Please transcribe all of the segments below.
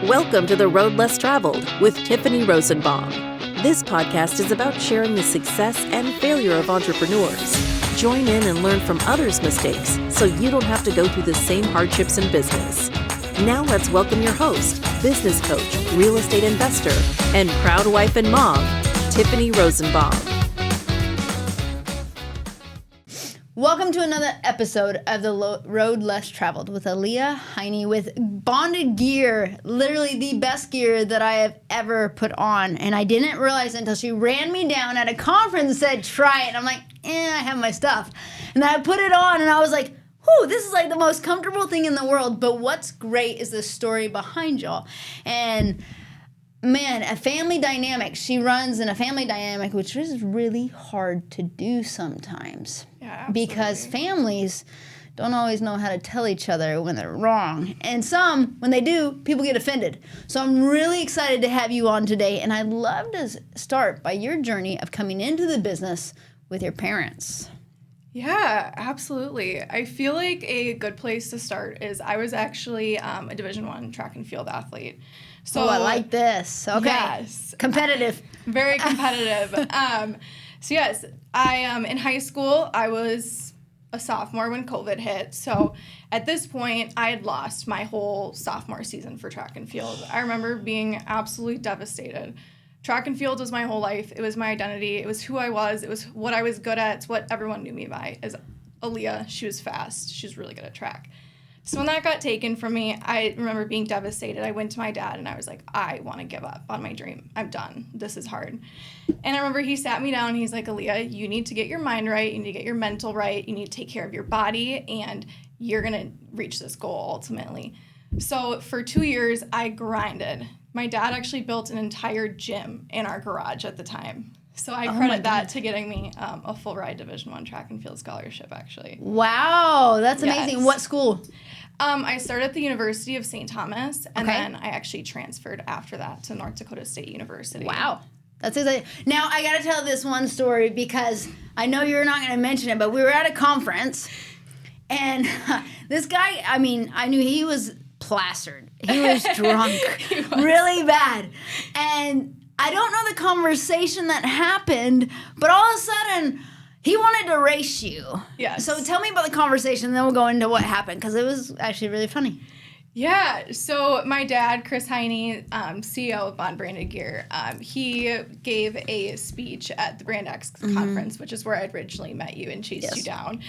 Welcome to the Road Less Travelled with Tiffany Rosenbaum. This podcast is about sharing the success and failure of entrepreneurs. Join in and learn from others' mistakes so you don't have to go through the same hardships in business. Now let's welcome your host, business coach, real estate investor, and proud wife and mom, Tiffany Rosenbaum. Welcome to another episode of the Road Less Travelled with Aaliyah Heine with bonded gear, literally the best gear that I have ever put on. And I didn't realize until she ran me down at a conference and said, try it. And I'm like, I have my stuff. And I put it on and I was like, whew, this is like the most comfortable thing in the world. But what's great is the story behind y'all. And man, a family dynamic. She runs in a family dynamic, which is really hard to do sometimes. Yeah, absolutely. Because families don't always know how to tell each other when they're wrong. And some, when they do, people get offended. So I'm really excited to have you on today. And I'd love to start by your journey of coming into the business with your parents. Yeah, absolutely. I feel like a good place to start is I was actually a Division I track and field athlete. So I like this. Okay. Yes. Competitive. Very competitive. So yes, I in high school, I was a sophomore when COVID hit. So at this point, I had lost my whole sophomore season for track and field. I remember being absolutely devastated. Track and field was my whole life. It was my identity. It was who I was. It was what I was good at. It's what everyone knew me by. As Aaliyah, she was fast. She was really good at track. So when that got taken from me, I remember being devastated. I went to my dad and I was like, I want to give up on my dream. I'm done. This is hard. And I remember he sat me down and he's like, Aaliyah, you need to get your mind right. You need to get your mental right. You need to take care of your body and you're going to reach this goal ultimately. So for 2 years, I grinded. My dad actually built an entire gym in our garage at the time. So I credit that to getting me a full ride Division I track and field scholarship, actually. Wow, that's amazing. Yes. What school? I started at the University of St. Thomas, and then I actually transferred after that to North Dakota State University. Wow. That's exciting. Now, I got to tell this one story because I know you're not going to mention it, but we were at a conference, and this guy, I knew he was plastered. He was drunk really bad. And I don't know the conversation that happened, but all of a sudden, he wanted to race you. Yes. So tell me about the conversation, and then we'll go into what happened, because it was actually really funny. Yeah. So my dad, Chris Heine, CEO of Bond Branded Gear, he gave a speech at the Brand X conference, which is where I originally met you and chased you down.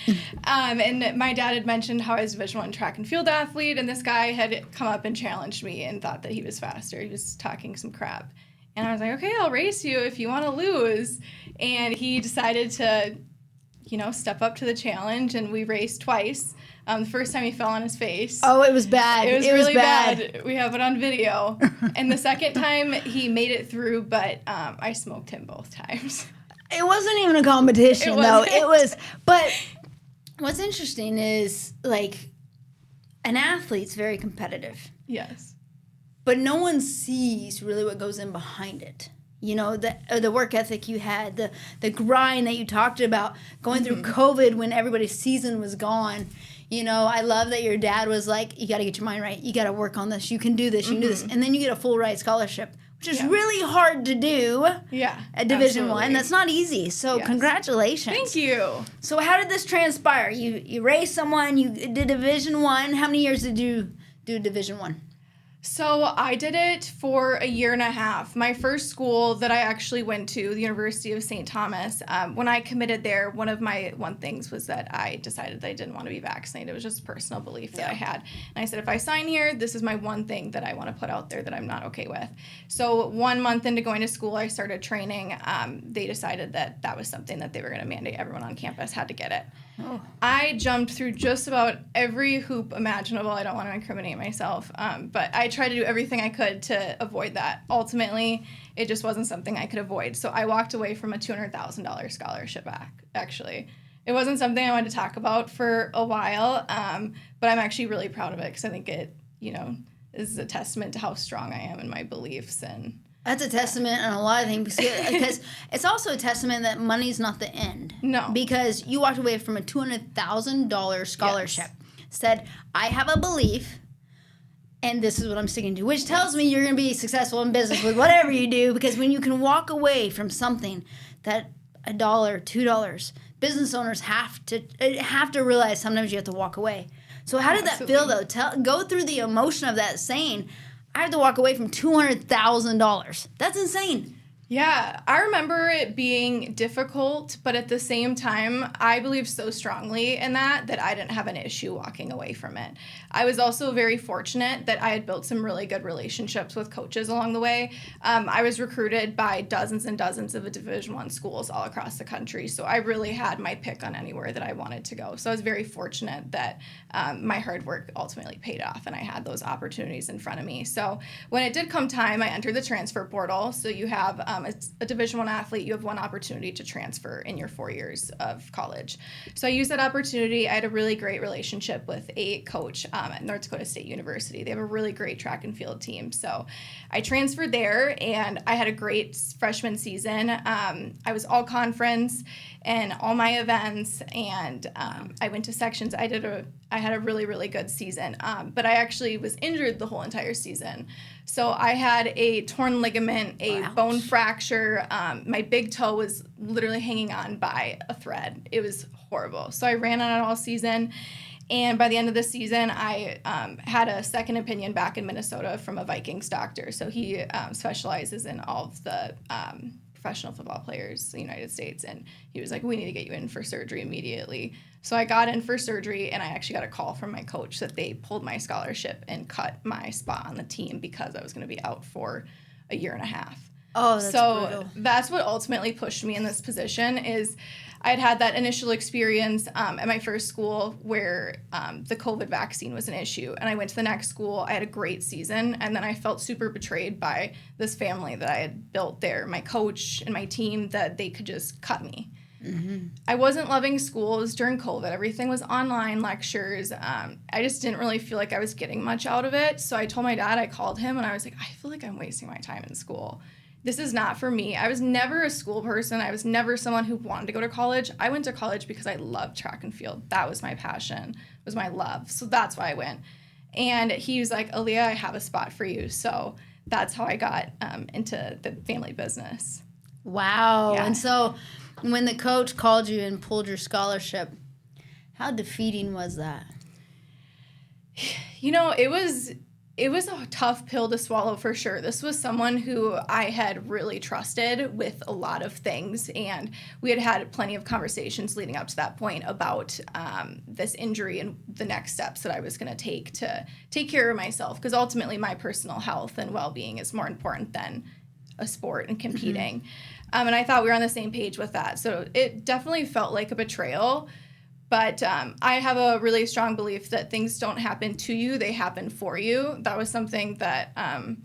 And my dad had mentioned how I was a Division I track and field athlete, and this guy had come up and challenged me and thought that he was faster. He was talking some crap. And I was like, okay, I'll race you if you want to lose. And he decided to, step up to the challenge, and we raced twice. The first time he fell on his face. Oh, it was bad. It was really bad. We have it on video. And the second time, he made it through, but I smoked him both times. It wasn't even a competition, though. It was. But what's interesting is, an athlete's very competitive. Yes. But no one sees really what goes in behind it. The work ethic you had, the grind that you talked about, going through COVID when everybody's season was gone. I love that your dad was like, you got to get your mind right. You got to work on this. You can do this. You can do this. And then you get a full ride scholarship, which is really hard to do at Division I. That's not easy. So congratulations. Thank you. So how did this transpire? You raised someone. You did Division I. How many years did you do Division I? So I did it for a year and a half. My first school that I actually went to, the University of St. Thomas, when I committed there, one of my things was that I decided that I didn't want to be vaccinated. It was just a personal belief that I had. And I said, if I sign here, this is my one thing that I want to put out there that I'm not okay with. So 1 month into going to school, I started training. They decided that was something that they were going to mandate. Everyone on campus had to get it. Oh. I jumped through just about every hoop imaginable. I don't want to incriminate myself, but I tried to do everything I could to avoid that. Ultimately, it just wasn't something I could avoid. So I walked away from a $200,000 scholarship actually. It wasn't something I wanted to talk about for a while, but I'm actually really proud of it because I think it, is a testament to how strong I am in my beliefs. And that's a testament on a lot of things because it's also a testament that money's not the end. No. Because you walked away from a $200,000 scholarship, said, I have a belief and this is what I'm sticking to, which tells me you're going to be successful in business with whatever you do, because when you can walk away from something that $1, $2, business owners have to realize sometimes you have to walk away. So how did that feel, though? Go through the emotion of that, saying, I have to walk away from $200,000. That's insane. Yeah, I remember it being difficult, but at the same time, I believe so strongly in that I didn't have an issue walking away from it. I was also very fortunate that I had built some really good relationships with coaches along the way. I was recruited by dozens and dozens of Division I schools all across the country, so I really had my pick on anywhere that I wanted to go. So I was very fortunate that my hard work ultimately paid off, and I had those opportunities in front of me. So when it did come time, I entered the transfer portal. So you have a Division I athlete, you have one opportunity to transfer in your 4 years of college. So I used that opportunity. I had a really great relationship with a coach at North Dakota State University. They have a really great track and field team. So I transferred there, and I had a great freshman season. I was all conference and all my events, and I went to sections. I had a really, really good season, but I actually was injured the whole entire season. So I had a torn ligament, a bone fracture. My big toe was literally hanging on by a thread. It was horrible. So I ran on it all season. And by the end of the season, I had a second opinion back in Minnesota from a Vikings doctor. So he specializes in all of the professional football players in the United States. And he was like, we need to get you in for surgery immediately. So I got in for surgery, and I actually got a call from my coach that they pulled my scholarship and cut my spot on the team because I was going to be out for a year and a half. Oh, that's brutal. That's what ultimately pushed me in this position. Is I'd had that initial experience at my first school where the COVID vaccine was an issue, and I went to the next school. I had a great season, and then I felt super betrayed by this family that I had built there, my coach and my team, that they could just cut me. Mm-hmm. I wasn't loving schools during COVID. Everything was online lectures. I just didn't really feel like I was getting much out of it. So I told my dad, I called him, and I was like, I feel like I'm wasting my time in school. This is not for me. I was never a school person. I was never someone who wanted to go to college. I went to college because I loved track and field. That was my passion, was my love. So that's why I went. And he was like, Aaliyah, I have a spot for you. So that's how I got into the family business. Wow. Yeah. And so when the coach called you and pulled your scholarship, how defeating was that? You know, it was a tough pill to swallow for sure. This was someone who I had really trusted with a lot of things, and we had had plenty of conversations leading up to that point about this injury and the next steps that I was going to take care of myself, because ultimately my personal health and well-being is more important than a sport and competing. Mm-hmm. And I thought we were on the same page with that. So it definitely felt like a betrayal. But I have a really strong belief that things don't happen to you, they happen for you. That was something that I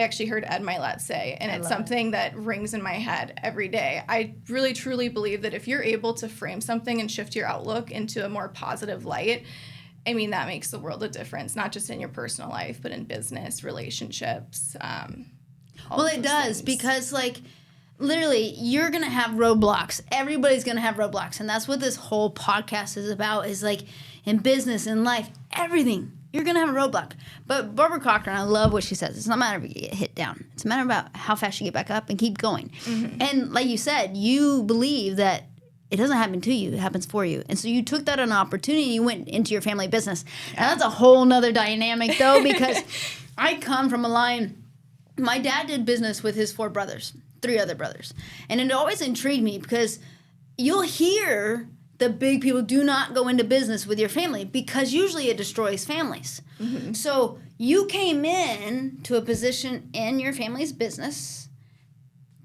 actually heard Ed Milet say, and it's something that rings in my head every day. I really, truly believe that if you're able to frame something and shift your outlook into a more positive light, I mean, that makes the world a difference, not just in your personal life, but in business, relationships. Well, it does, because, like, literally, you're going to have roadblocks. Everybody's going to have roadblocks. And that's what this whole podcast is about, is like in business, in life, everything. You're going to have a roadblock. But Barbara Cochran, I love what she says. It's not a matter of you get hit down. It's a matter about how fast you get back up and keep going. Mm-hmm. And like you said, you believe that it doesn't happen to you. It happens for you. And so you took that as an opportunity. You went into your family business. Yeah. And that's a whole nother dynamic, though, because I come from a line. My dad did business with his 4 brothers. 3 other brothers. And it always intrigued me, because you'll hear the big people do not go into business with your family, because usually it destroys families. Mm-hmm. So you came in to a position in your family's business.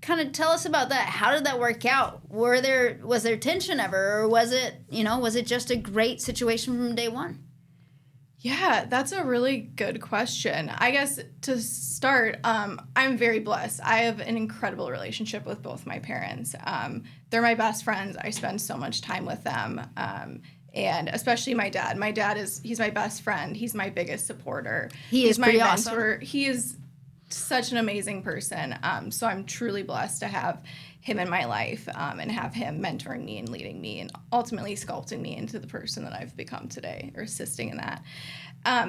Kind of tell us about that. How did that work out? Was there tension ever, or was it just a great situation from day one? Yeah, that's a really good question. I guess to start, I'm very blessed. I have an incredible relationship with both my parents. They're my best friends. I spend so much time with them, and especially my dad. My dad he's my best friend. He's my biggest supporter. He's my mentor. Awesome. He is such an amazing person. So I'm truly blessed to have him in my life, and have him mentoring me and leading me and ultimately sculpting me into the person that I've become today, or assisting in that.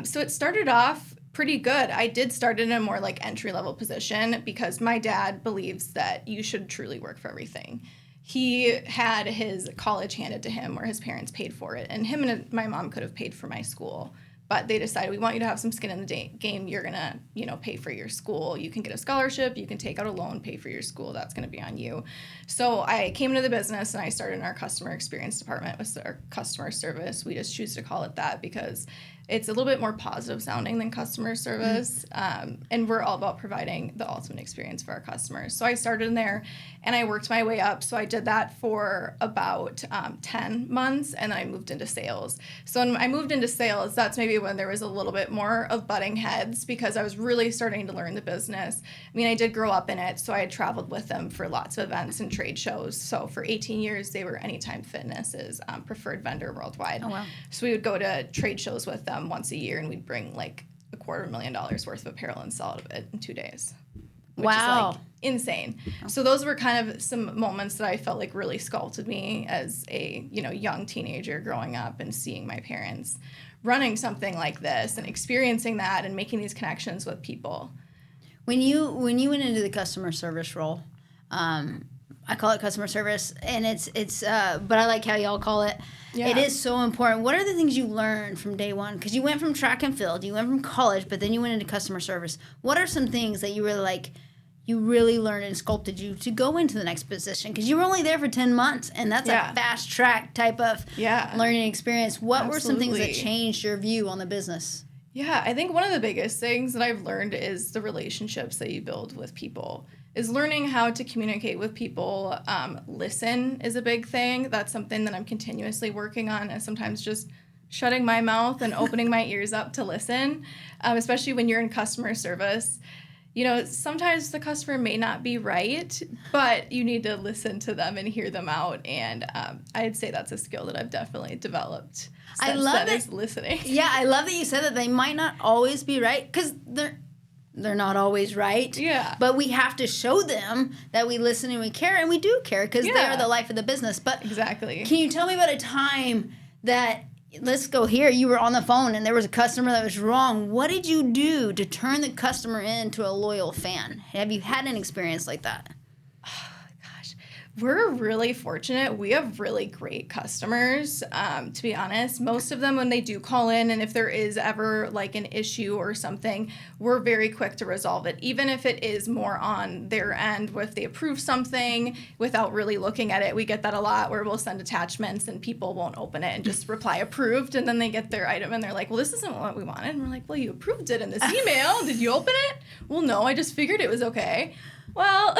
So it started off pretty good. I did start in a more like entry-level position because my dad believes that you should truly work for everything. He had his college handed to him, or his parents paid for it, and him and my mom could have paid for my school. But they decided, we want you to have some skin in the game. You're going to, pay for your school. You can get a scholarship. You can take out a loan, pay for your school. That's going to be on you. So I came into the business and I started in our customer experience department with our customer service. We just choose to call it that because it's a little bit more positive sounding than customer service. And we're all about providing the ultimate experience for our customers. So I started in there and I worked my way up. So I did that for about 10 months and then I moved into sales. So when I moved into sales, that's maybe when there was a little bit more of butting heads because I was really starting to learn the business. I mean, I did grow up in it, so I had traveled with them for lots of events and trade shows. So for 18 years, they were Anytime Fitness's preferred vendor worldwide. Oh, wow. So we would go to trade shows with them once a year, and we'd bring like $250,000 worth of apparel and sell out of it in 2 days. Which is like insane. So those were kind of some moments that I felt like really sculpted me as a, young teenager growing up and seeing my parents running something like this and experiencing that and making these connections with people. When you went into the customer service role, I call it customer service, and it's but I like how y'all call it. Yeah. It is so important. What are the things you learned from day one? Because you went from track and field, you went from college, but then you went into customer service. What are some things that you really learned and sculpted you to go into the next position? Because you were only there for 10 months, and that's a fast track type of learning experience. What were some things that changed your view on the business? Yeah, I think one of the biggest things that I've learned is the relationships that you build with people. Is learning how to communicate with people. Listen is a big thing. That's something that I'm continuously working on, and sometimes just shutting my mouth and opening my ears up to listen, especially when you're in customer service. Sometimes the customer may not be right, but you need to listen to them and hear them out. And I'd say that's a skill that I've definitely developed. I love it. Is listening. Yeah, I love that you said that they might not always be right, because they're not always right. Yeah. But we have to show them that we listen and we care, and we do care because they are the life of the business. But exactly. Can you tell me about a time that, let's go here, you were on the phone and there was a customer that was wrong. What did you do to turn the customer into a loyal fan? Have you had an experience like that? We're really fortunate. We have really great customers, to be honest. Most of them, when they do call in, and if there is ever like an issue or something, we're very quick to resolve it. Even if it is more on their end, if they approve something without really looking at it. We get that a lot where we'll send attachments and people won't open it and just reply approved, and then they get their item and they're like, well, this isn't what we wanted. And we're like, well, you approved it in this email. Did you open it? Well, no, I just figured it was okay. Well...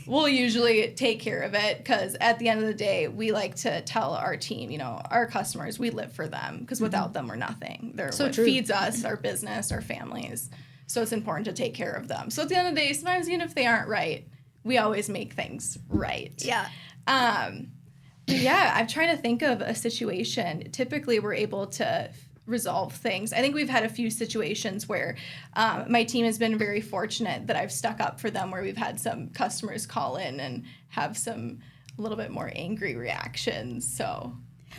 We'll usually take care of it because at the end of the day, we like to tell our team, our customers, we live for them because without them, we're nothing. They're what feeds us, our business, our families. So it's important to take care of them. So at the end of the day, sometimes even if they aren't right, we always make things right. Yeah. I'm trying to think of a situation. Typically, we're able to resolve things. I think we've had a few situations where my team has been very fortunate that I've stuck up for them, where we've had some customers call in and have some a little bit more angry reactions. So,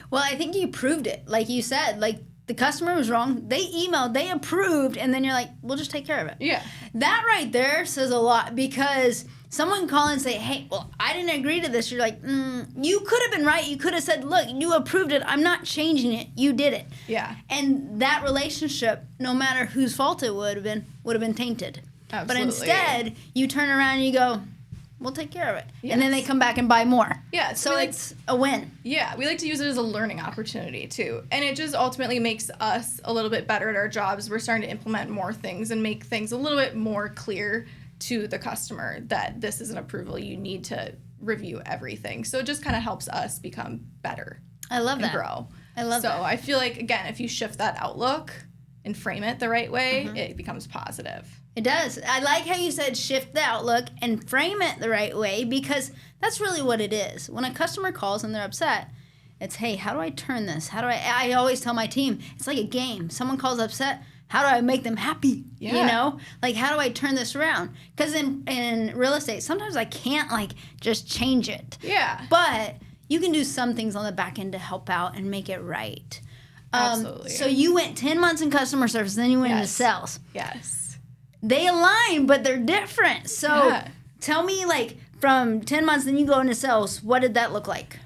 well, I think you proved it. Like you said, like the customer was wrong. They emailed, they approved, and then you're like, we'll just take care of it. Yeah. That right there says a lot, because someone call and say, hey, well, I didn't agree to this. You're like, you could have been right. You could have said, look, you approved it. I'm not changing it. You did it. Yeah. And that relationship, no matter whose fault it would have been tainted. Absolutely. But instead, you turn around and you go, we'll take care of it. Yes. And then they come back and buy more. Yeah. So it's a win. Yeah. We like to use it as a learning opportunity, too. And it just ultimately makes us a little bit better at our jobs. We're starting to implement more things and make things a little bit more clear to the customer that this is an approval. You need to review everything. So it just kind of helps us become better. I love that. Grow. I love that. So I feel like, again, if you shift that outlook and frame it the right way, it becomes positive. It does. I like how you said shift the outlook and frame it the right way, because that's really what it is. When a customer calls and they're upset, it's, hey, how do I turn this? I always tell my team, it's like a game. Someone calls upset, how do I make them happy? Yeah. Like, how do I turn this around? Because in real estate, sometimes I can't, just change it. Yeah. But you can do some things on the back end to help out and make it right. Absolutely. So you went 10 months in customer service, then you went into sales. Yes. They align, but they're different. So tell me, like, from 10 months, then you go into sales, what did that look like?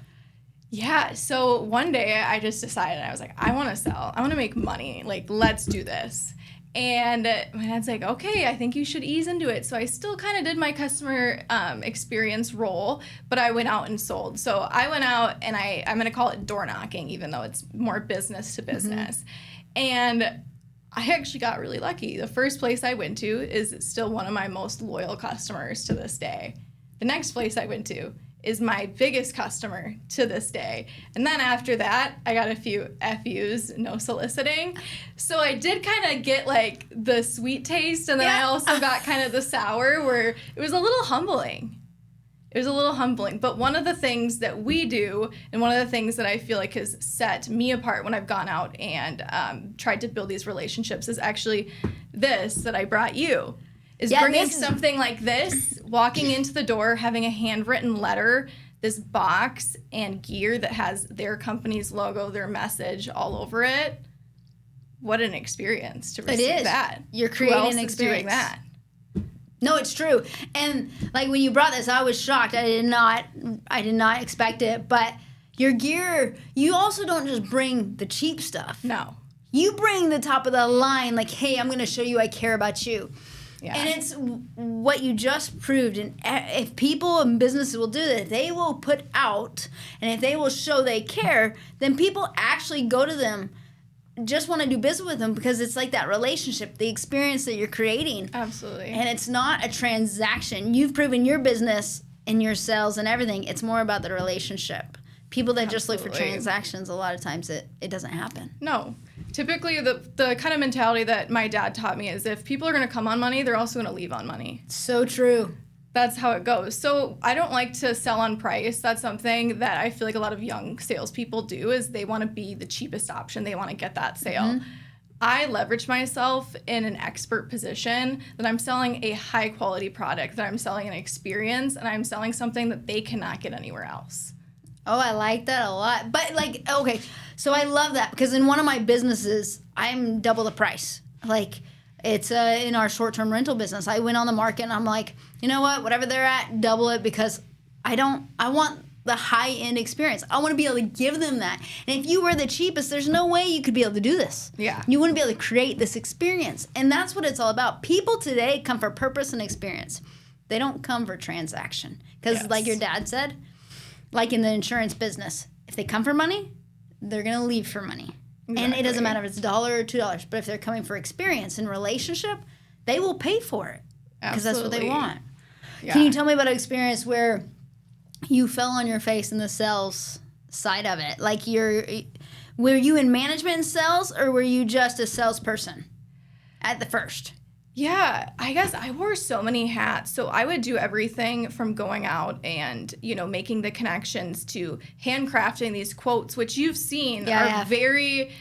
Yeah, so one day I just decided, I was like, I want to sell. I want to make money. Like, let's do this. And my dad's like, okay, I think you should ease into it. So I still kind of did my customer experience role, but I went out and sold. So I went out and I'm going to call it door knocking, even though it's more business to business. And I actually got really lucky. The first place I went to is still one of my most loyal customers to this day. The next place I went to is my biggest customer to this day. And then after that, I got a few FUs, no soliciting. So I did kind of get like the sweet taste, and then I also got kind of the sour, where it was a little humbling. But one of the things that we do, and one of the things that I feel like has set me apart when I've gone out and tried to build these relationships, is actually this that I brought you. Is bringing something like this, walking into the door, having a handwritten letter, this box and gear that has their company's logo, their message all over it. What an experience to receive that. You're creating an experience. Doing that? No, it's true. And like when you brought this, I was shocked. I did not expect it. But your gear, you also don't just bring the cheap stuff. No. You bring the top of the line, like, hey, I'm going to show you I care about you. Yeah. And it's what you just proved. And if people and businesses will do that, they will put out, and if they will show they care, then people actually go to them, just want to do business with them, because it's like that relationship, the experience that you're creating. Absolutely. And it's not a transaction. You've proven your business and your sales and everything. It's more about the relationship. People that just look for transactions, a lot of times it doesn't happen. No. Typically, the kind of mentality that my dad taught me is if people are going to come on money, they're also going to leave on money. So true. That's how it goes. So I don't like to sell on price. That's something that I feel like a lot of young salespeople do, is they want to be the cheapest option. They want to get that sale. Mm-hmm. I leverage myself in an expert position that I'm selling a high quality product, that I'm selling an experience, and I'm selling something that they cannot get anywhere else. Oh, I like that a lot. But, like, okay, so I love that, because in one of my businesses, I'm double the price. Like, it's in our short-term rental business. I went on the market, and I'm like, you know what? Whatever they're at, double it, because I want the high-end experience. I want to be able to give them that. And if you were the cheapest, there's no way you could be able to do this. Yeah. You wouldn't be able to create this experience. And that's what it's all about. People today come for purpose and experience. They don't come for transaction. Because like your dad said, like in the insurance business, if they come for money, they're going to leave for money. Exactly. And it doesn't matter if it's $1 or $2. But if they're coming for experience and relationship, they will pay for it. Because that's what they want. Yeah. Can you tell me about an experience where you fell on your face in the sales side of it? Like, were you in management and sales, or were you just a salesperson at the first? Yeah, I guess I wore so many hats. So I would do everything from going out and, making the connections to handcrafting these quotes, which you've seen are very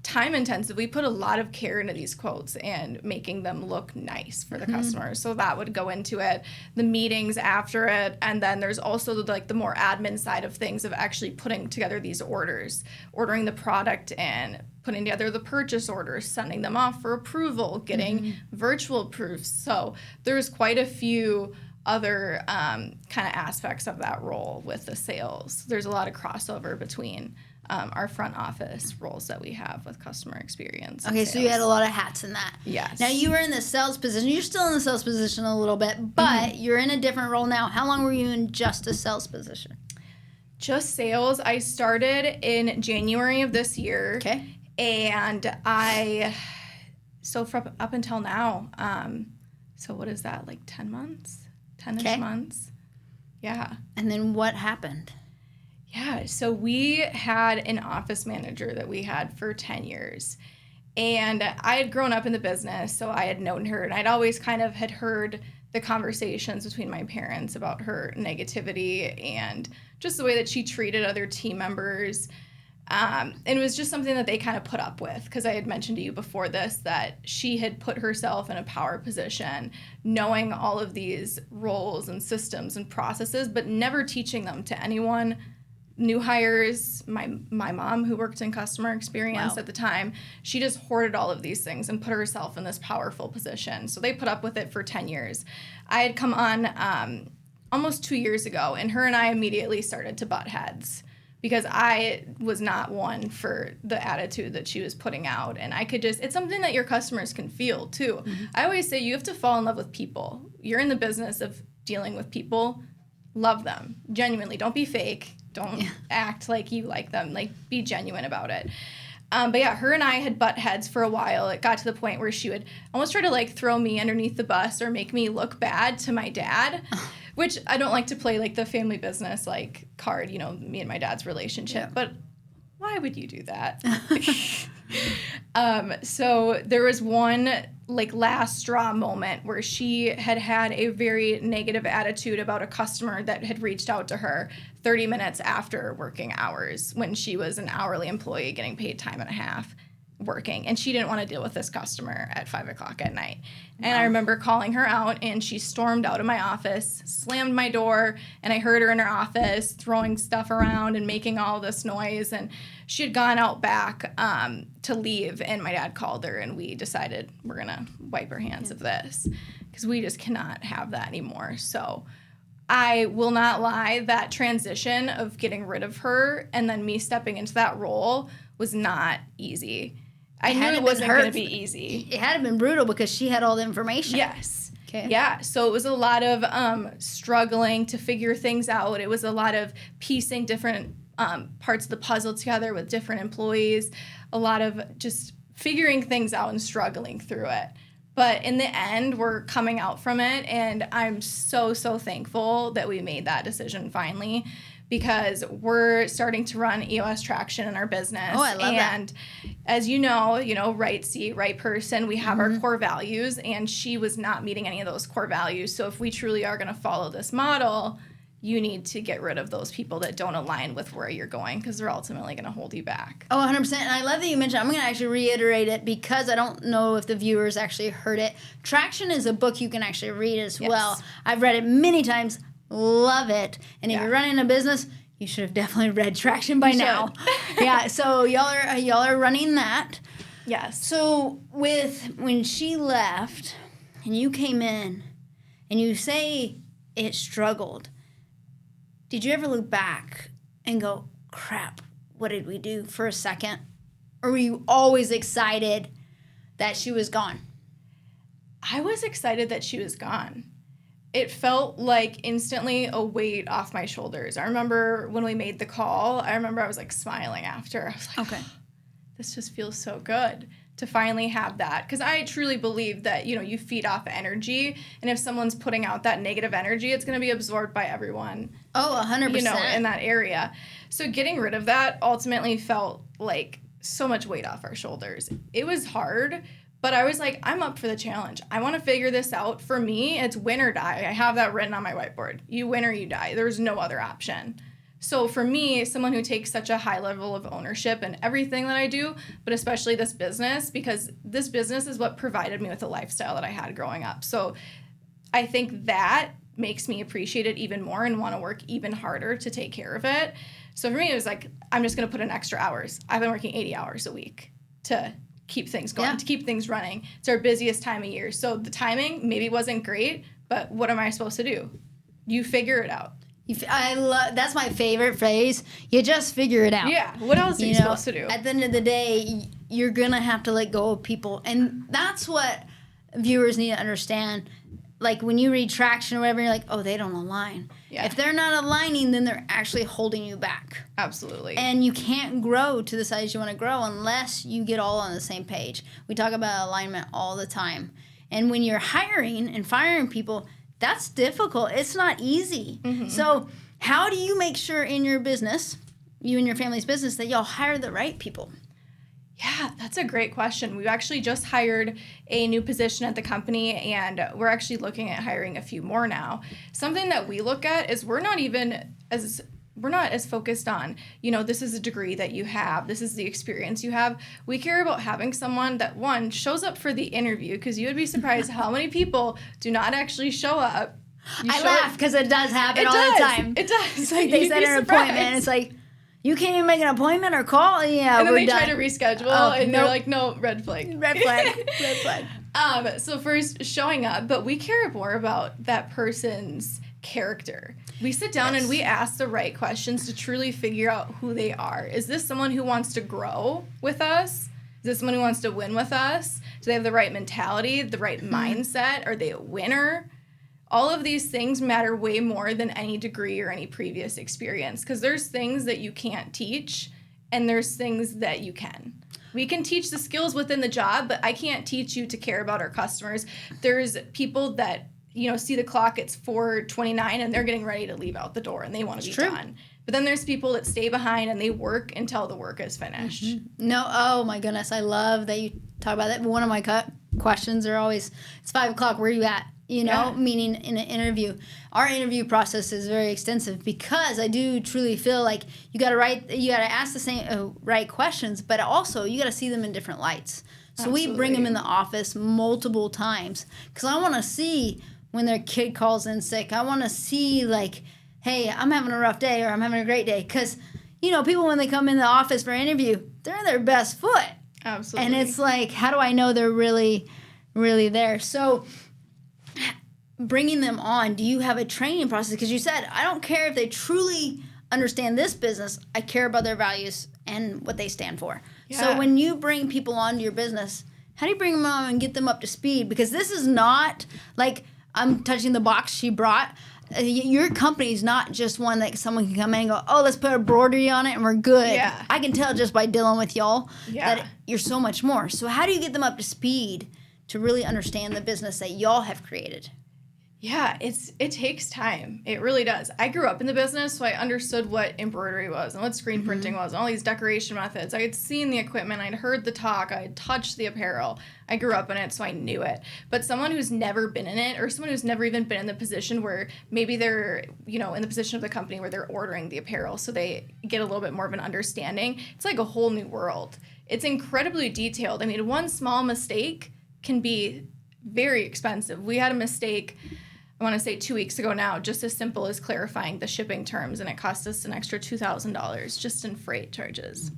time intensive. We put a lot of care into these quotes and making them look nice for the customers. So that would go into it, the meetings after it. And then there's also the more admin side of things, of actually putting together these orders, ordering the product and putting together the purchase orders, sending them off for approval, getting virtual proofs. So there's quite a few other kind of aspects of that role with the sales. There's a lot of crossover between our front office roles that we have with customer experience. Okay, so you had a lot of hats in that. Yes. Now you were in the sales position. You're still in the sales position a little bit, but you're in a different role now. How long were you in just a sales position? Just sales. I started in January of this year. Okay. And from up until now, so what is that, like 10 months? 10-ish months? Yeah. And then what happened? Yeah, so we had an office manager that we had for 10 years. And I had grown up in the business, so I had known her, and I'd always kind of had heard the conversations between my parents about her negativity and just the way that she treated other team members. And it was just something that they kind of put up with, because I had mentioned to you before this that she had put herself in a power position, knowing all of these roles and systems and processes, but never teaching them to anyone new hires, my mom who worked in customer experience at the time, she just hoarded all of these things and put herself in this powerful position. So they put up with it for 10 years. I had come on almost 2 years ago, and her and I immediately started to butt heads because I was not one for the attitude that she was putting out. And I could just, it's something that your customers can feel too. I always say you have to fall in love with people. You're in the business of dealing with people. Love them. Genuinely. Don't be fake. Don't act like you like them. Like, be genuine about it. But yeah, her and I had butt heads for a while. It got to the point where she would almost try to like throw me underneath the bus or make me look bad to my dad. Which I don't like to play like the family business like card, you know, me and my dad's relationship. But why would you do that? So there was one like last straw moment where she had a very negative attitude about a customer that had reached out to her 30 minutes after working hours when she was an hourly employee getting paid time and a half working, and she didn't want to deal with this customer at 5 o'clock at night. And I remember calling her out, and she stormed out of my office, slammed my door, and I heard her in her office throwing stuff around and making all this noise. And she had gone out back to leave, and my dad called her, and we decided we're going to wipe our hands of this because we just cannot have that anymore. So I will not lie, that transition of getting rid of her and then me stepping into that role was not easy. I knew it wasn't going to be easy. It had been brutal because she had all the information. Yes. Okay. Yeah. So it was a lot of struggling to figure things out. It was a lot of piecing different parts of the puzzle together with different employees. A lot of just figuring things out and struggling through it. But in the end, we're coming out from it, and I'm so, so thankful that we made that decision finally, because we're starting to run EOS traction in our business. Oh, I love that. And as you know, right seat, right person, we have our core values, and she was not meeting any of those core values. So if we truly are going to follow this model, you need to get rid of those people that don't align with where you're going, because they're ultimately going to hold you back. Oh, 100%. And I love that you mentioned, I'm going to actually reiterate it because I don't know if the viewers actually heard it. Traction is a book you can actually read as well. I've read it many times. Love it. And if you're running a business, you should have definitely read Traction by now. So y'all are running that. Yes. So when she left and you came in and you say it struggled, did you ever look back and go, crap, what did we do, for a second? Or were you always excited that she was gone? I was excited that she was gone. It felt like instantly a weight off my shoulders. I remember when we made the call, I was like smiling after. I was like, okay, this just feels so good to finally have that. Because I truly believe that, you feed off energy. And if someone's putting out that negative energy, it's going to be absorbed by everyone. Oh, 100%. In that area. So getting rid of that ultimately felt like so much weight off our shoulders. It was hard. But I was like, I'm up for the challenge. I want to figure this out. For me, it's win or die. I have that written on my whiteboard. You win or you die. There's no other option. So for me, someone who takes such a high level of ownership in everything that I do, but especially this business, because this business is what provided me with the lifestyle that I had growing up. So I think that makes me appreciate it even more and want to work even harder to take care of it. So for me, it was like, I'm just going to put in extra hours. I've been working 80 hours a week to keep things going, to keep things running. It's our busiest time of year. So the timing maybe wasn't great, but what am I supposed to do? You figure it out. That's my favorite phrase. You just figure it out. Yeah. What else are you supposed to do? At the end of the day, you're going to have to let go of people. And that's what viewers need to understand. Like when you read Traction or whatever, you're like, oh, they don't align. Yeah. If they're not aligning, then they're actually holding you back. Absolutely. And you can't grow to the size you want to grow unless you get all on the same page. We talk about alignment all the time. And when you're hiring and firing people, that's difficult. It's not easy. Mm-hmm. So how do you make sure in your business, you and your family's business, that y'all hire the right people? Yeah, that's a great question. We've actually just hired a new position at the company, and we're actually looking at hiring a few more now. Something that we look at is we're not as focused on, this is a degree that you have, this is the experience you have. We care about having someone that, one, shows up for the interview, because you would be surprised how many people do not actually show up. I laugh because it does happen all the time. It does. It's like they set an appointment, and it's like, You can't even make an appointment or call? Yeah, and then we're they done. try to reschedule, and they're like, no, red flag. Red flag. Red flag. So first, showing up, but we care more about that person's character. We sit down and we ask the right questions to truly figure out who they are. Is this someone who wants to grow with us? Is this someone who wants to win with us? Do they have the right mentality, the right mindset? Are they a winner? All of these things matter way more than any degree or any previous experience, because there's things that you can't teach and there's things that you can. We can teach the skills within the job, but I can't teach you to care about our customers. There's people that, see the clock, it's 4:29 and they're getting ready to leave out the door and they want to be done. But then there's people that stay behind and they work until the work is finished. Mm-hmm. No, oh my goodness, I love that you talk about that. One of my questions are always, it's 5 o'clock, where are you at? Meaning in an interview. Our interview process is very extensive because I do truly feel like you got to ask the same right questions, but also you got to see them in different lights. So Absolutely. We bring them in the office multiple times because I want to see when their kid calls in sick. I want to see like, hey, I'm having a rough day or I'm having a great day. Because, people when they come in the office for an interview, they're in their best foot. Absolutely. And it's like, how do I know they're really, really there? So bringing them on, do you have a training process? Because you said, I don't care if they truly understand this business. I care about their values and what they stand for. Yeah. So when you bring people onto your business, how do you bring them on and get them up to speed? Because this is not like I'm touching the box she brought. Your company is not just one that someone can come in and go, oh, let's put a embroidery on it and we're good. Yeah. I can tell just by dealing with y'all that you're so much more. So how do you get them up to speed to really understand the business that y'all have created? Yeah, it takes time. It really does. I grew up in the business, so I understood what embroidery was and what screen printing was and all these decoration methods. I had seen the equipment. I'd heard the talk. I had touched the apparel. I grew up in it, so I knew it. But someone who's never been in it or someone who's never even been in the position where maybe they're, in the position of the company where they're ordering the apparel so they get a little bit more of an understanding, it's like a whole new world. It's incredibly detailed. I mean, one small mistake can be very expensive. We had a mistake, I want to say 2 weeks ago now, just as simple as clarifying the shipping terms, and it cost us an extra $2,000 just in freight charges.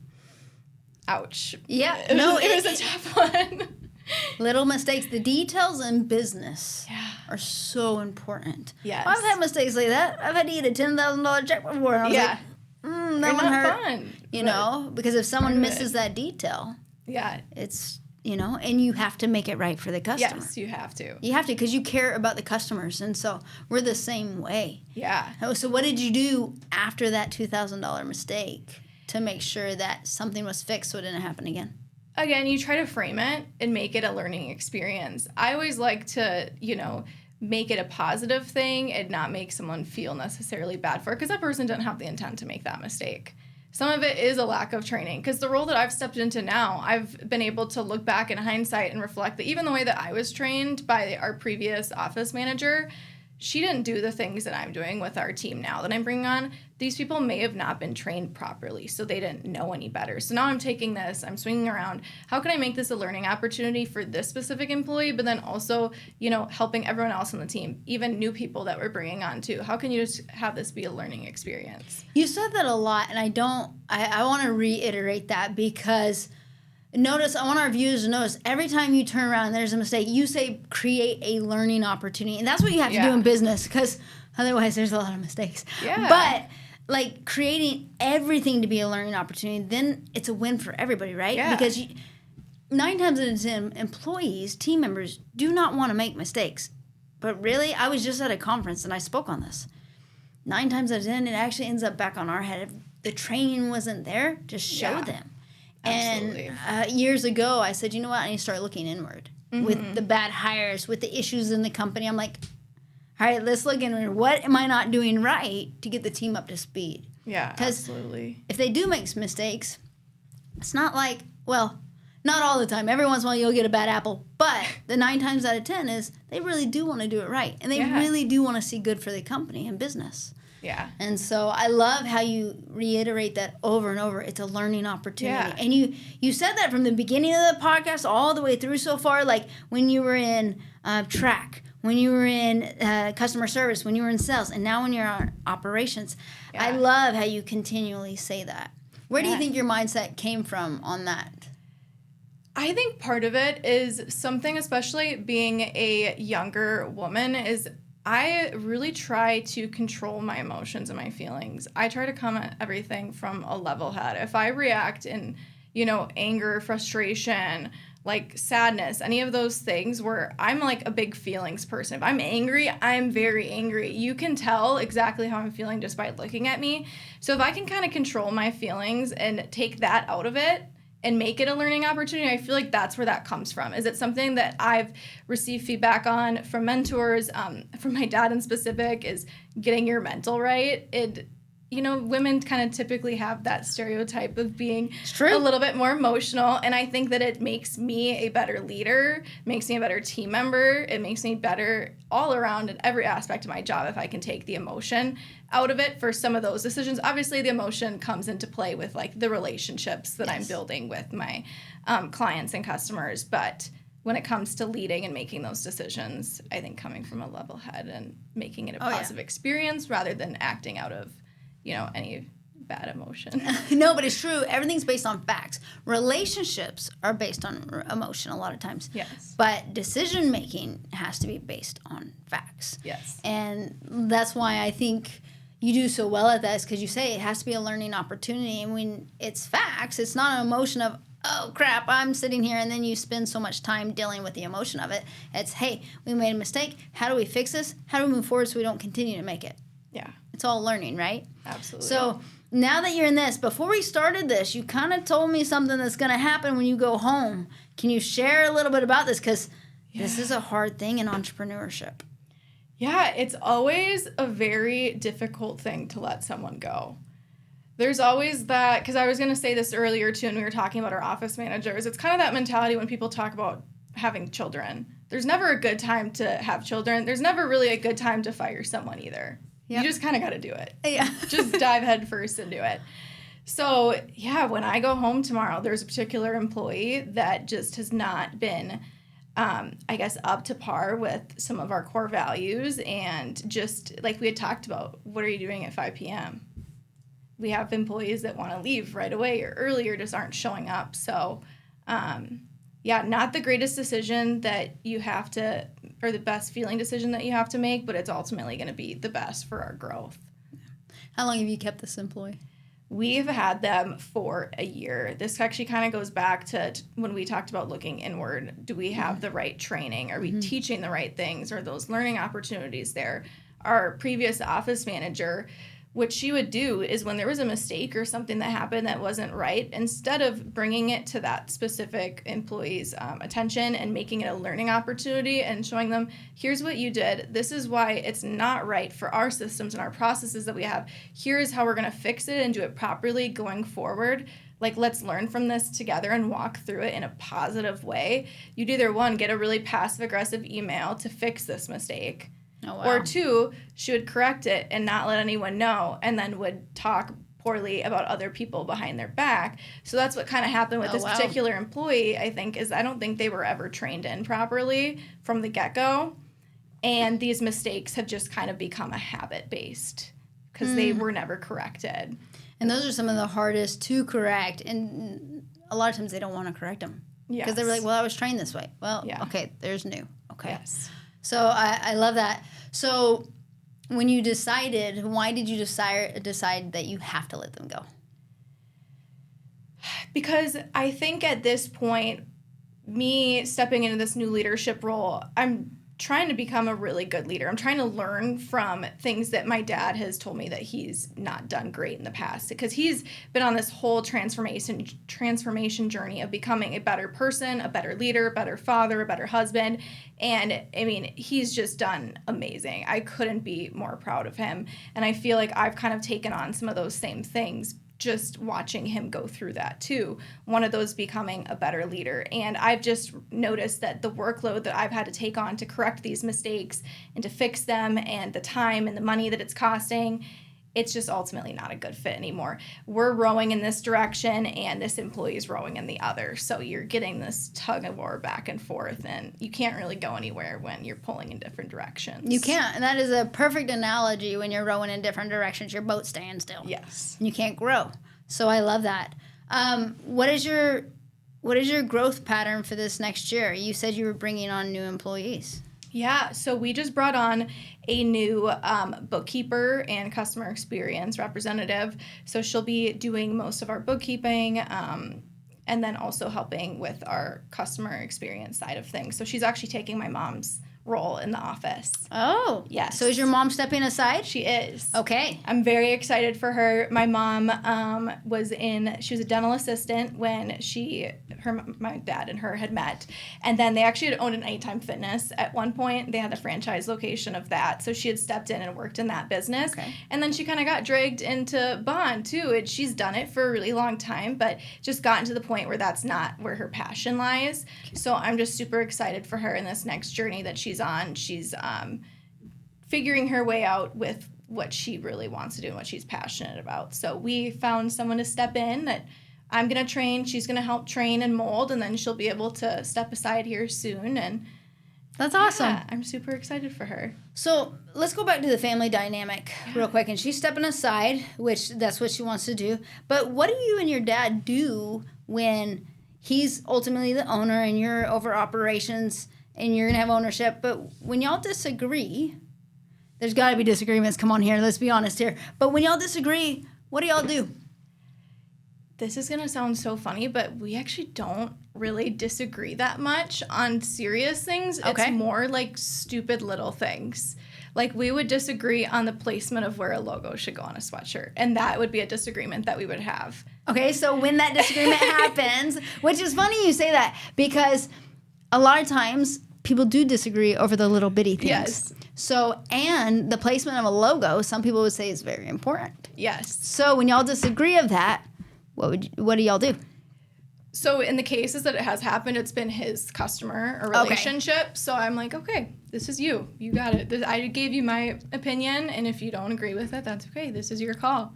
Ouch. Yeah, it was a tough one. Little mistakes. The details in business are so important. Yes. I've had mistakes like that. I've had to eat a $10,000 check before. And I was like, that one hurt. Fun. Because if someone misses that detail, it's, and you have to make it right for the customer. Yes, you have to. You have to, because you care about the customers. And so we're the same way. Yeah. So what did you do after that $2,000 mistake to make sure that something was fixed so it didn't happen again? Again, you try to frame it and make it a learning experience. I always like to, make it a positive thing and not make someone feel necessarily bad for it because that person didn't have the intent to make that mistake. Some of it is a lack of training because the role that I've stepped into now, I've been able to look back in hindsight and reflect that even the way that I was trained by our previous office manager, she didn't do the things that I'm doing with our team now that I'm bringing on. These people may have not been trained properly, so they didn't know any better. So now I'm taking this, I'm swinging around. How can I make this a learning opportunity for this specific employee, but then also, helping everyone else on the team, even new people that we're bringing on too? How can you just have this be a learning experience? You said that a lot, and I want to reiterate that because I want our viewers to notice every time you turn around and there's a mistake, you say create a learning opportunity. And that's what you have to do in business because otherwise there's a lot of mistakes. Yeah. But like creating everything to be a learning opportunity, then it's a win for everybody, right? Yeah. Because 9 times out of 10, employees, team members do not want to make mistakes. But really, I was just at a conference and I spoke on this. 9 times out of 10, it actually ends up back on our head. If the training wasn't there, just show them. Absolutely. And years ago, I said, you know what? I need to start looking inward with the bad hires, with the issues in the company. I'm like, all right, let's look inward. What am I not doing right to get the team up to speed? Yeah, absolutely. If they do make mistakes, it's not like, well, not all the time. Every once in a while, you'll get a bad apple. But the 9 times out of 10 is they really do want to do it right. And they really do want to see good for the company and business. Yeah. And so I love how you reiterate that over and over. It's a learning opportunity. Yeah. And you said that from the beginning of the podcast all the way through so far, like when you were in track, when you were in customer service, when you were in sales, and now when you're on operations. Yeah. I love how you continually say that. Where do you think your mindset came from on that? I think part of it is something, especially being a younger woman, is I really try to control my emotions and my feelings. I try to come at everything from a level head. If I react in, anger, frustration, like sadness, any of those things where I'm like a big feelings person. If I'm angry, I'm very angry. You can tell exactly how I'm feeling just by looking at me. So if I can kind of control my feelings and take that out of it, and make it a learning opportunity, I feel like that's where that comes from. Is it something that I've received feedback on from mentors, from my dad in specific, is getting your mental right. Women kind of typically have that stereotype of being a little bit more emotional, and I think that it makes me a better leader, makes me a better team member, it makes me better all around in every aspect of my job if I can take the emotion out of it for some of those decisions. Obviously, the emotion comes into play with like the relationships that I'm building with my clients and customers, but when it comes to leading and making those decisions, I think coming from a level head and making it a positive experience rather than acting out of any bad emotion. No, but it's true. Everything's based on facts. Relationships are based on emotion a lot of times. Yes. But decision making has to be based on facts. Yes. And that's why I think you do so well at that, is because you say it has to be a learning opportunity. And when it's facts, it's not an emotion of, oh crap, I'm sitting here, and then you spend so much time dealing with the emotion of it. It's, hey, we made a mistake. How do we fix this? How do we move forward so we don't continue to make it? Yeah. It's all learning, right? Absolutely. So now that you're in this, before we started this, you kind of told me something that's going to happen when you go home. Can you share a little bit about this? Because this is a hard thing in entrepreneurship. Yeah, it's always a very difficult thing to let someone go. There's always that, because I was going to say this earlier too, and we were talking about our office managers. It's kind of that mentality when people talk about having children. There's never a good time to have children. There's never really a good time to fire someone either. Yep. You just kind of got to do it. Yeah. Just dive head first and do it. So, yeah, when I go home tomorrow, there's a particular employee that just has not been, up to par with some of our core values. And just like we had talked about, what are you doing at 5 p.m.? We have employees that want to leave right away or earlier, just aren't showing up. So, not the greatest decision that you have to, or the best feeling decision that you have to make, but it's ultimately going to be the best for our growth. How long have you kept this employee? We've had them for a year. This actually kind of goes back to when we talked about looking inward. Do we have the right training? Are we teaching the right things? Are those learning opportunities there? Our previous office manager, what she would do is when there was a mistake or something that happened that wasn't right, instead of bringing it to that specific employee's attention and making it a learning opportunity and showing them, here's what you did, this is why it's not right for our systems and our processes that we have, here's how we're going to fix it and do it properly going forward. Like, let's learn from this together and walk through it in a positive way. You'd either, one, get a really passive-aggressive email to fix this mistake, oh, wow. or two, she would correct it and not let anyone know, and then would talk poorly about other people behind their back. So that's what kind of happened with this particular employee, I think, is I don't think they were ever trained in properly from the get-go. And these mistakes have just kind of become a habit-based because they were never corrected. And those are some of the hardest to correct. And a lot of times they don't want to correct them. Yes. Because they were like, well, I was trained this way. Well, okay, there's new. Okay. Yes. So I love that. So when you decided, why did you decide that you have to let them go? Because I think at this point, me stepping into this new leadership role, I'm trying to become a really good leader. I'm trying to learn from things that my dad has told me that he's not done great in the past, because he's been on this whole transformation journey of becoming a better person, a better leader, a better father, a better husband. And I mean, he's just done amazing. I couldn't be more proud of him. And I feel like I've kind of taken on some of those same things, just watching him go through that too. One of those becoming a better leader. And I've just noticed that the workload that I've had to take on to correct these mistakes and to fix them, and the time and the money that it's costing, it's just ultimately not a good fit anymore. We're rowing in this direction and this employee is rowing in the other. So you're getting this tug of war back and forth, and you can't really go anywhere when you're pulling in different directions. You can't. And that is a perfect analogy. When you're rowing in different directions, your boat's staying still. Yes. And you can't grow. So I love that. What is your growth pattern for this next year? You said you were bringing on new employees. Yeah, so we just brought on a new bookkeeper and customer experience representative. So she'll be doing most of our bookkeeping and then also helping with our customer experience side of things. So she's actually taking my mom's role in the office. Oh. Yes. So is your mom stepping aside? She is. Okay. I'm very excited for her. My mom she was a dental assistant when my dad and her had met. And then they actually had owned an Anytime Fitness at one point. They had the franchise location of that. So she had stepped in and worked in that business. Okay. And then she kind of got dragged into Bond too. She's done it for a really long time, but just gotten to the point where that's not where her passion lies. So I'm just super excited for her in this next journey that she's on. She's figuring her way out with what she really wants to do and what she's passionate about. So we found someone to step in that I'm going to train. She's going to help train and mold, and then she'll be able to step aside here soon. And that's awesome. Yeah, I'm super excited for her. So let's go back to the family dynamic real quick. And she's stepping aside, which that's what she wants to do. But what do you and your dad do when he's ultimately the owner and you're over operations and you're going to have ownership? But when y'all disagree, there's got to be disagreements. Come on here. Let's be honest here. But when y'all disagree, what do y'all do? This is going to sound so funny, but we actually don't really disagree that much on serious things. Okay. It's more like stupid little things. Like we would disagree on the placement of where a logo should go on a sweatshirt. And that would be a disagreement that we would have. Okay, so when that disagreement happens, which is funny you say that, because a lot of times people do disagree over the little bitty things. Yes. So, and the placement of a logo, some people would say is very important. Yes. So when y'all disagree of that, what do y'all do? So in the cases that it has happened, it's been his customer or relationship. Okay. So I'm like, okay, this is you. You got it. I gave you my opinion, and if you don't agree with it, that's okay. This is your call.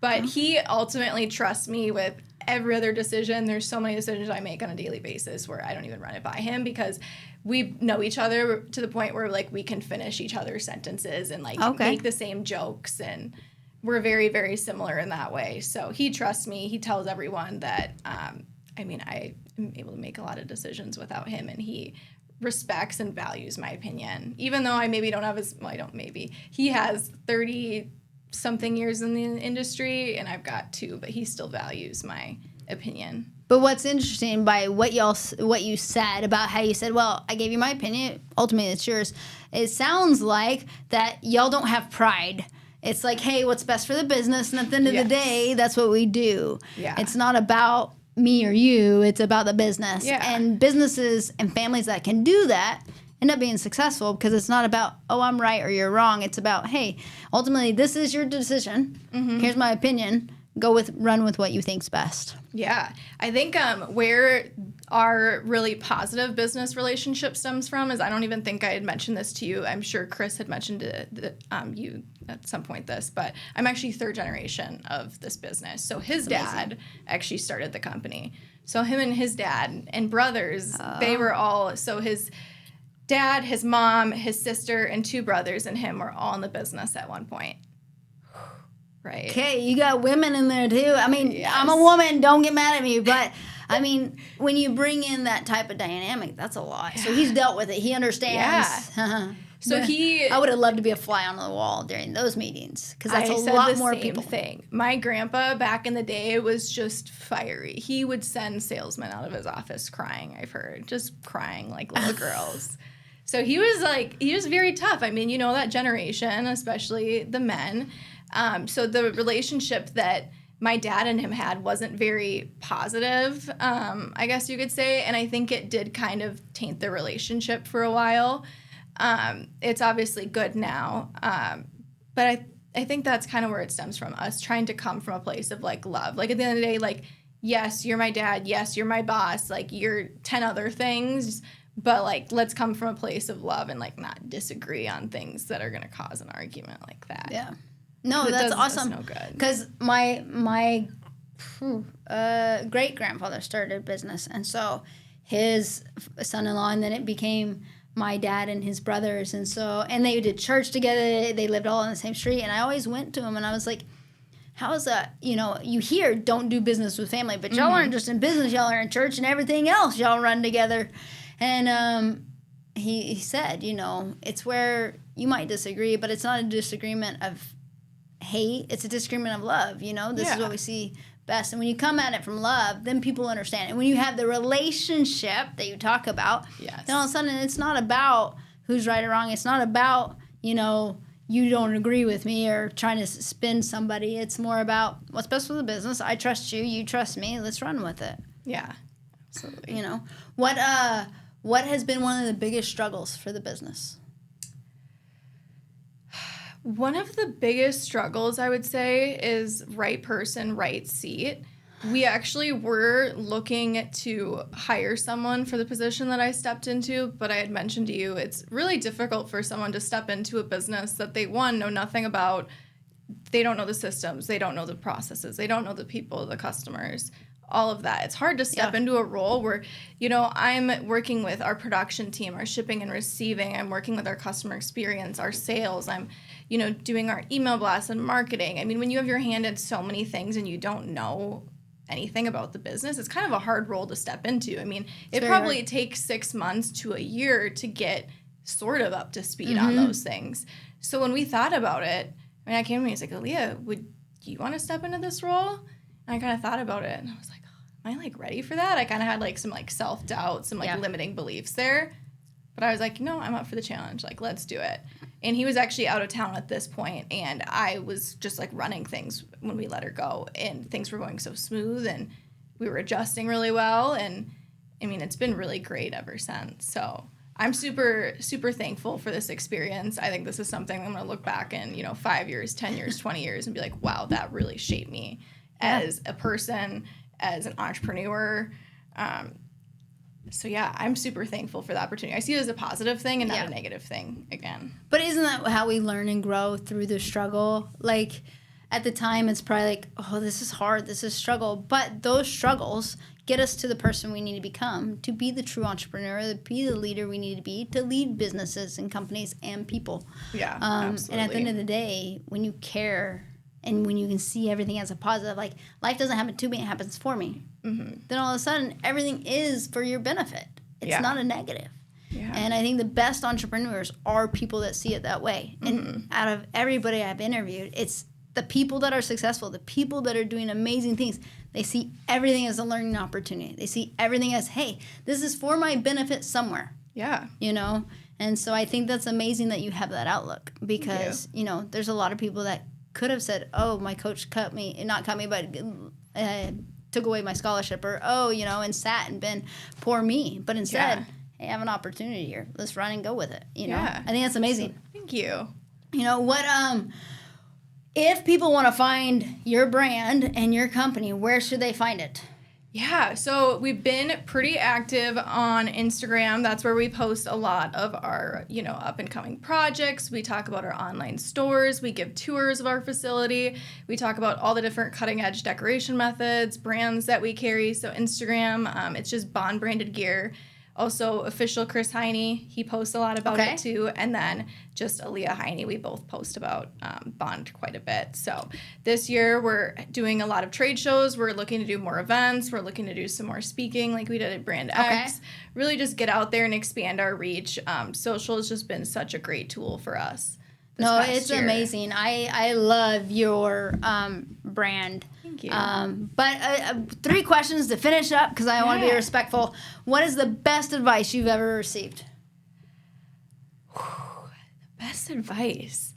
But he ultimately trusts me with every other decision. There's so many decisions I make on a daily basis where I don't even run it by him because we know each other to the point where like we can finish each other's sentences and like make the same jokes, and we're very, very similar in that way. So he trusts me. He tells everyone that, I am able to make a lot of decisions without him, and he respects and values my opinion. Even though I maybe don't have he has 30-something years in the industry, and I've got 2, but he still values my opinion. But what's interesting by what you said about how you said, well, I gave you my opinion, ultimately it's yours. It sounds like that y'all don't have pride. It's like, hey, what's best for the business? And at the end of the day, that's what we do. Yeah. It's not about me or you. It's about the business. Yeah. And businesses and families that can do that end up being successful because it's not about, oh, I'm right or you're wrong. It's about, hey, ultimately, this is your decision. Mm-hmm. Here's my opinion. Run with what you think's best. Yeah. I think where our really positive business relationship stems from is, I don't even think I had mentioned this to you. I'm sure Chris had mentioned you at some point this, but I'm actually 3rd generation of this business. So his dad actually started the company. So him and his dad and brothers, they were all, so his dad, his mom, his sister, and 2 brothers and him were all in the business at one point. Right. Okay, you got women in there too. I mean, yes. I'm a woman, don't get mad at me, but I mean, when you bring in that type of dynamic, that's a lot. Yeah. So he's dealt with it. He understands. Yeah. So I would have loved to be a fly on the wall during those meetings because that's a lot more people. Thing. My grandpa back in the day was just fiery. He would send salesmen out of his office crying, I've heard, just crying like little girls. So he was very tough. I mean, you know, that generation, especially the men. So the relationship that my dad and him had wasn't very positive, I guess you could say. And I think it did kind of taint the relationship for a while. It's obviously good now. But I think that's kind of where it stems from, us trying to come from a place of like love. Like at the end of the day, like, yes, you're my dad. Yes, you're my boss. Like you're 10 other things. But like, let's come from a place of love and like not disagree on things that are going to cause an argument like that. Yeah. No, that's awesome. That's no good. Because my great grandfather started a business, and so his son-in-law, and then it became my dad and his brothers, and they did church together. They lived all on the same street, and I always went to him, and I was like, how is that, you hear don't do business with family, but y'all aren't just in business, y'all are in church and everything else, y'all run together. And he said, it's where you might disagree, but it's not a disagreement of hate, it's a disagreement of love. This is what we see best. And when you come at it from love, then people understand. And when you have the relationship that you talk about, then all of a sudden it's not about who's right or wrong. It's not about, you don't agree with me or trying to spin somebody. It's more about what's best for the business. I trust you. You trust me. Let's run with it. Yeah, absolutely. What has been one of the biggest struggles for the business? One of the biggest struggles, I would say, is right person, right seat. We actually were looking to hire someone for the position that I stepped into, but I had mentioned to you, it's really difficult for someone to step into a business that they, know nothing about. They don't know the systems. They don't know the processes. They don't know the people, the customers, all of that. It's hard to step into a role where, I'm working with our production team, our shipping and receiving. I'm working with our customer experience, our sales. I'm, doing our email blasts and marketing. I mean, when you have your hand in so many things and you don't know anything about the business, it's kind of a hard role to step into. I mean, it probably takes 6 months to a year to get sort of up to speed on those things. So when we thought about it, I came to me, I was like, Aaliyah, do you want to step into this role? And I kind of thought about it, and I was like, am I ready for that? I kind of had some self-doubt, some limiting beliefs there. But I was like, no, I'm up for the challenge. Let's do it. And he was actually out of town at this point, and I was just running things when we let her go, and things were going so smooth, and we were adjusting really well, and I mean, it's been really great ever since. So I'm super, super thankful for this experience. I think this is something I'm going to look back in, 5 years, 10 years, 20 years, and be like, wow, that really shaped me as a person, as an entrepreneur. So yeah, I'm super thankful for the opportunity. I see it as a positive thing and not a negative thing again. But isn't that how we learn and grow, through the struggle? At the time, it's probably oh, this is hard, this is struggle. But those struggles get us to the person we need to become, to be the true entrepreneur, to be the leader we need to be, to lead businesses and companies and people. Yeah, absolutely. And at the end of the day, when you care and when you can see everything as a positive, life doesn't happen to me, it happens for me. Then all of a sudden, everything is for your benefit. It's not a negative. Yeah. And I think the best entrepreneurs are people that see it that way. And out of everybody I've interviewed, it's the people that are successful, the people that are doing amazing things. They see everything as a learning opportunity. They see everything as, hey, this is for my benefit somewhere. Yeah. And so I think that's amazing that you have that outlook, because, there's a lot of people that could have said, oh, my coach cut me, not cut me, but took away my scholarship, or, and sat and been poor me. But instead, hey, I have an opportunity here. Let's run and go with it. I think that's amazing. Thank you. If people want to find your brand and your company, where should they find it? Yeah, so we've been pretty active on Instagram. That's where we post a lot of our, up and coming projects. We talk about our online stores. We give tours of our facility. We talk about all the different cutting edge decoration methods, brands that we carry. So Instagram, it's just Bond branded gear. Also, official Chris Heine, he posts a lot about it too. And then just Aaliyah Heine, we both post about Bond quite a bit. So this year we're doing a lot of trade shows. We're looking to do more events. We're looking to do some more speaking like we did at Brand X. Really just get out there and expand our reach. Social has just been such a great tool for us. No, it's amazing. I love your brand. Thank you. But 3 questions to finish up, because I want to be respectful. What is the best advice you've ever received? The best advice.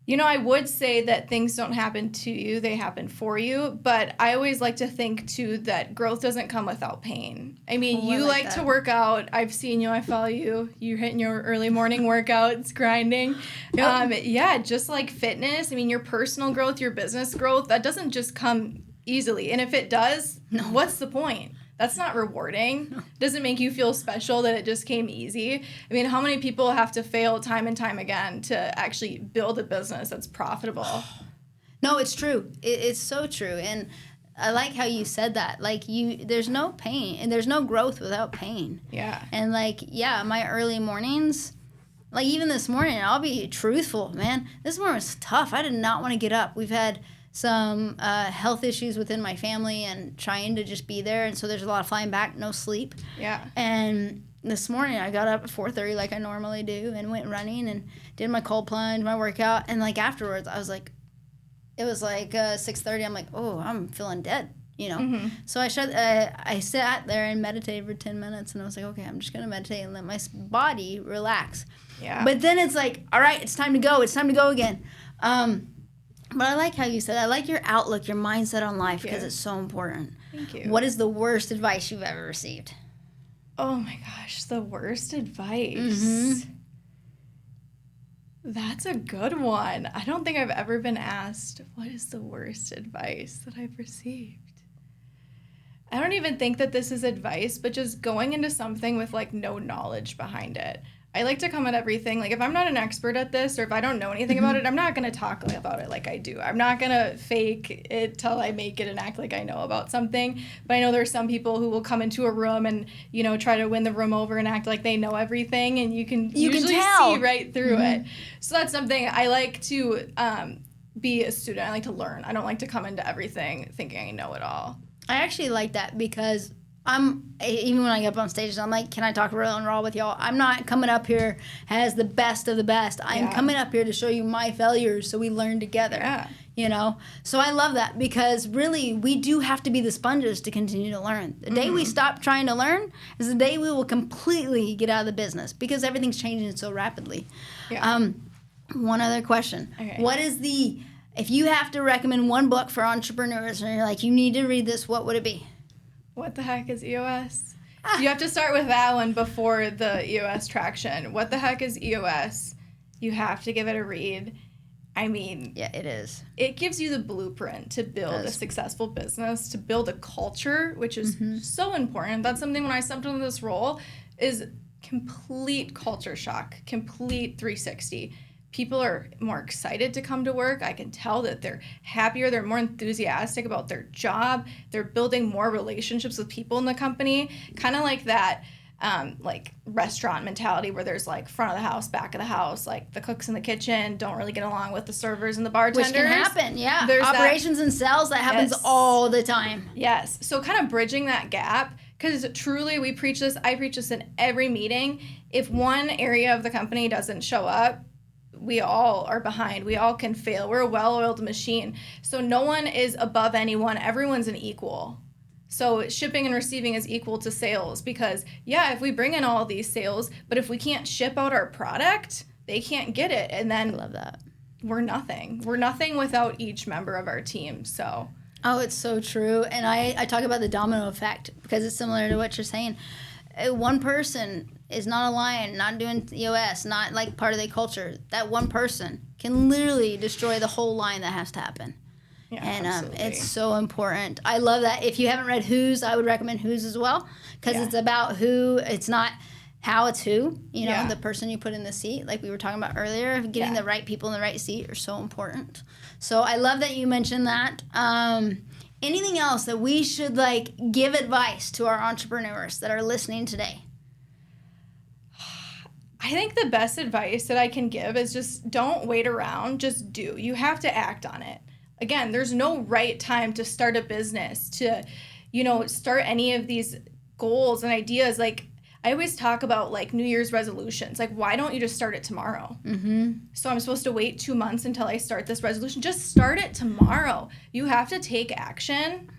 I would say that things don't happen to you, they happen for you. But I always like to think, too, that growth doesn't come without pain. I mean, you like to work out. I've seen you. I follow you. You're hitting your early morning workouts, grinding. Yep. Just like fitness. I mean, your personal growth, your business growth, that doesn't just come easily. And if it does, what's the point? That's not rewarding. No. It doesn't make you feel special that it just came easy. I mean, how many people have to fail time and time again to actually build a business that's profitable? No, it's true. It's so true. And I like how you said that. There's no pain, and there's no growth without pain. Yeah. And my early mornings, Like, even this morning, I'll be truthful, man. This morning was tough. I did not want to get up. We've had some health issues within my family and trying to just be there. And so there's a lot of flying back, no sleep. Yeah. And this morning I got up at 4:30 like I normally do and went running and did my cold plunge, my workout. And like afterwards, I was like, it was like 6:30. I'm like, oh, I'm feeling dead, you know. Mm-hmm. So I sat there and meditated for 10 minutes. And I was like, okay, I'm just going to meditate and let my body relax. Yeah. But then it's like, all right, it's time to go. It's time to go again. But I like how you said, I like your outlook, your mindset on life, because it's so important. Thank you. What is the worst advice you've ever received? Oh my gosh, the worst advice. Mm-hmm. That's a good one. I don't think I've ever been asked, what is the worst advice that I've received? I don't even think that this is advice, but just going into something with like no knowledge behind it. I like to come at everything. Like, if I'm not an expert at this or if I don't know anything about it, I'm not going to talk about it like I do. I'm not going to fake it till I make it and act like I know about something. But I know there are some people who will come into a room and, you know, try to win the room over and act like they know everything. And you can usually see right through it. So that's something I like to be a student. I like to learn. I don't like to come into everything thinking I know it all. I actually like that because even when I get up on stage, I'm like, can I talk real and raw with y'all? I'm not coming up here as the best of the best. I'm coming up here to show you my failures so we learn together. Yeah. You know? So I love that because really we do have to be the sponges to continue to learn. The day we stop trying to learn is the day we will completely get out of the business because everything's changing so rapidly. Yeah. One other question. Okay. What is if you have to recommend one book for entrepreneurs and you're like, you need to read this, what would it be? What the heck is EOS? You have to start with that one before the EOS traction. What the heck is EOS? You have to give it a read. I mean, yeah, it is. It gives you the blueprint to build a successful business, to build a culture, which is so important. That's something when I stepped into this role is complete culture shock, complete 360. People are more excited to come to work. I can tell that they're happier. They're more enthusiastic about their job. They're building more relationships with people in the company. Kind of like that like restaurant mentality where there's like front of the house, back of the house, like the cooks in the kitchen don't really get along with the servers and the bartenders. Which can happen, yeah. There's operations and sales, that happens all the time. Yes. So kind of bridging that gap, because truly I preach this in every meeting. If one area of the company doesn't show up, we all are behind. We all can fail. We're a well-oiled machine. So no one is above anyone. Everyone's an equal. So shipping and receiving is equal to sales because, yeah, if we bring in all these sales, but if we can't ship out our product, they can't get it. And then I love that. We're nothing. We're nothing without each member of our team. So. Oh, it's so true. And I talk about the domino effect because it's similar to what you're saying. One person is not aligned, not doing EOS, not like part of their culture. That one person can literally destroy the whole line that has to happen. Yeah, and it's so important. I love that. If you haven't read Who's, I would recommend Who's as well because it's about who. It's not how, it's who. You know, the person you put in the seat, like we were talking about earlier. Getting the right people in the right seat are so important. So I love that you mentioned that. Anything else that we should like give advice to our entrepreneurs that are listening today? I think the best advice that I can give is just don't wait around, just do. You have to act on it. Again, there's no right time to start a business, to, you know, start any of these goals and ideas. Like, I always talk about, like, New Year's resolutions. Like, why don't you just start it tomorrow? So I'm supposed to wait 2 months until I start this resolution. Just start it tomorrow. You have to take action.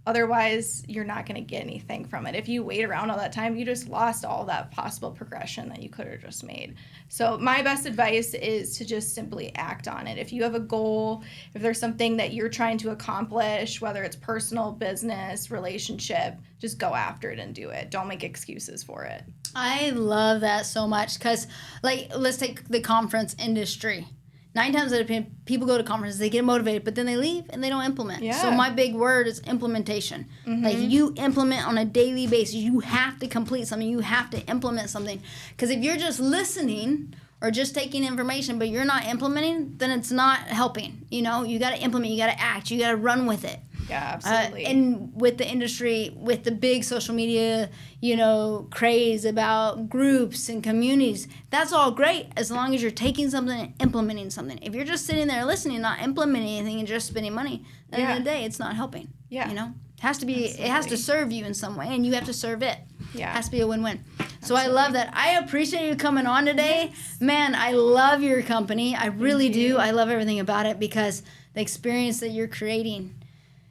Otherwise, you're not going to get anything from it. If you wait around all that time, you just lost all that possible progression that you could have just made. So my best advice is to just simply act on it. If you have a goal, if there's something that you're trying to accomplish, whether it's personal, business, relationship, just go after it and do it. Don't make excuses for it. I love that so much because, like, let's take the conference industry. 9 times out of 10, people go to conferences, they get motivated, but then they leave and they don't implement. Yeah. So my big word is implementation. Like, you implement on a daily basis. You have to complete something. You have to implement something. Because if you're just listening or just taking information, but you're not implementing, then it's not helping. You know, you got to implement. You got to act. You got to run with it. Yeah, absolutely. And with the industry, with the big social media, craze about groups and communities, that's all great as long as you're taking something and implementing something. If you're just sitting there listening, not implementing anything and just spending money, at the end of the day, it's not helping. Yeah. It has to be. Absolutely. It has to serve you in some way, and you have to serve it. Yeah. It has to be a win-win. So I love that. I appreciate you coming on today. Yes. Man, I love your company. I really do. I love everything about it because the experience that you're creating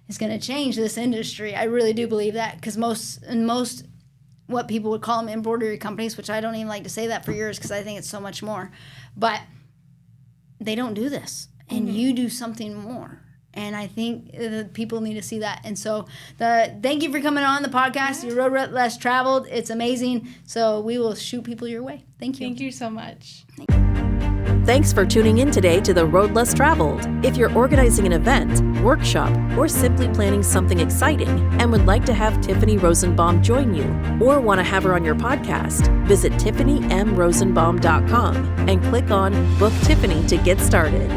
is going to change this industry. I really do believe that because most what people would call them embroidery companies, which I don't even like to say that for yours because I think it's so much more, but they don't do this, and you do something more. And I think people need to see that. And so thank you for coming on the podcast. Your Road Less Travelled. It's amazing. So we will shoot people your way. Thank you. Thank you so much. Thanks for tuning in today to the Road Less Travelled. If you're organizing an event, workshop, or simply planning something exciting and would like to have Tiffany Rosenbaum join you or want to have her on your podcast, visit TiffanyMRosenbaum.com and click on Book Tiffany to get started.